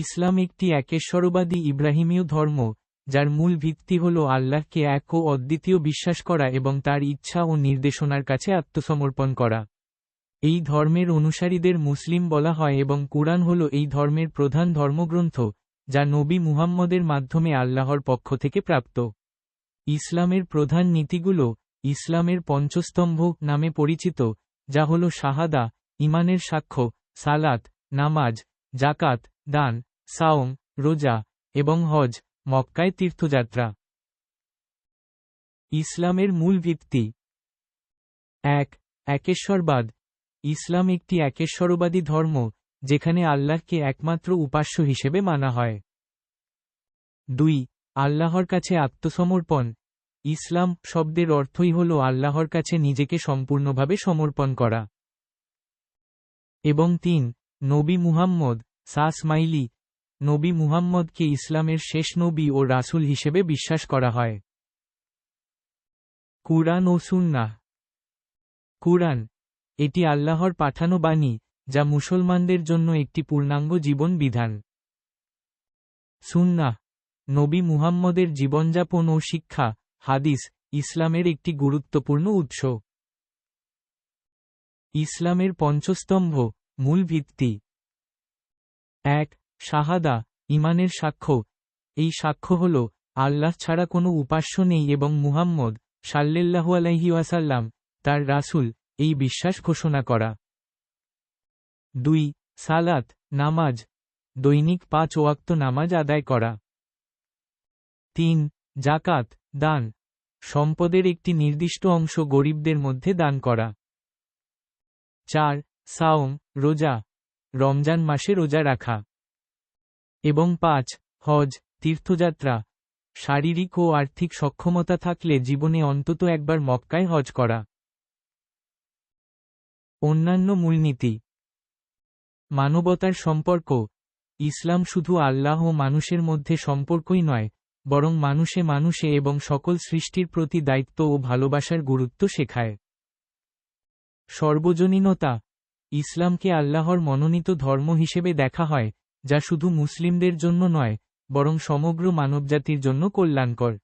ইসলাম একটি একেশ্বরবাদী ইব্রাহিমীয় ধর্ম, যার মূল ভিত্তি হল আল্লাহকে এক ও অদ্বিতীয় বিশ্বাস করা এবং তার ইচ্ছা ও নির্দেশনার কাছে আত্মসমর্পণ করা। এই ধর্মের অনুসারীদের মুসলিম বলা হয় এবং কুরআন হল এই ধর্মের প্রধান ধর্মগ্রন্থ, যা নবী মুহাম্মদের মাধ্যমে আল্লাহর পক্ষ থেকে প্রাপ্ত। ইসলামের প্রধান নীতিগুলো ইসলামের পঞ্চস্তম্ভ নামে পরিচিত, যা হল শাহাদা, ঈমানের সাক্ষ্য, সালাত, নামাজ, যাকাত, দান, সাওম, রোজা এবং হজ, মক্কায় তীর্থযাত্রা। ইসলামের মূল ভিত্তি। ১. একেশ্বরবাদ। ইসলাম একটি একেশ্বরবাদী ধর্ম, যেখানে আল্লাহকে একমাত্র উপাস্য হিসেবে মানা হয়। ২. আল্লাহর কাছে আত্মসমর্পণ। ইসলাম শব্দের অর্থই হল আল্লাহর কাছে নিজেকে সম্পূর্ণভাবে সমর্পণ করা। এবং ৩. নবী মুহাম্মদ সাসমাইলি। নবী মুহাম্মদকে ইসলামের শেষ নবী ও রাসূল হিসেবে বিশ্বাস করা হয়। কুরআন ও সুন্নাহ। কুরআন, এটি আল্লাহর পাঠানো বাণী, যা মুসলমানদের জন্য একটি পূর্ণাঙ্গ জীবন বিধান। সুন্নাহ, নবী মুহাম্মদের জীবনযাপন ও শিক্ষা, হাদিস, ইসলামের একটি গুরুত্বপূর্ণ উৎস। ইসলামের পঞ্চস্তম্ভ, মূল ভিত্তি। ১. শাহাদা, ঈমানের সাক্ষ্য। এই সাক্ষ্য হল আল্লাহ ছাড়া কোনো উপাস্য নেই এবং মুহাম্মদ সাল্লাল্লাহু আলাইহি ওয়াসাল্লাম তার রাসূল, এই বিশ্বাস ঘোষণা করা। ২. সালাত, নামাজ, দৈনিক ৫ ওয়াক্ত নামাজ আদায় করা। ৩. যাকাত, দান, সম্পদের একটি নির্দিষ্ট অংশ গরিবদের মধ্যে দান করা। ৪. সাওম, রোজা, রমজান মাসে রোজা রাখা। এবং ৫. হজ, তীর্থযাত্রা, শারীরিক ও আর্থিক সক্ষমতা থাকলে জীবনে অন্তত একবার মক্কায় হজ করা। অন্যান্য মূলনীতি। মানবতার সম্পর্ক। ইসলাম শুধু আল্লাহ ও মানুষের মধ্যে সম্পর্কই নয়, বরং মানুষে মানুষে এবং সকল সৃষ্টির প্রতি দায়িত্ব ও ভালোবাসার গুরুত্ব শেখায়। সর্বজনীনতা। ইসলামকে আল্লাহর মনোনীত ধর্ম হিসেবে দেখা হয়, যা শুধু মুসলিমদের জন্য নয়, বরং সমগ্র মানবজাতির জন্য কল্যাণকর।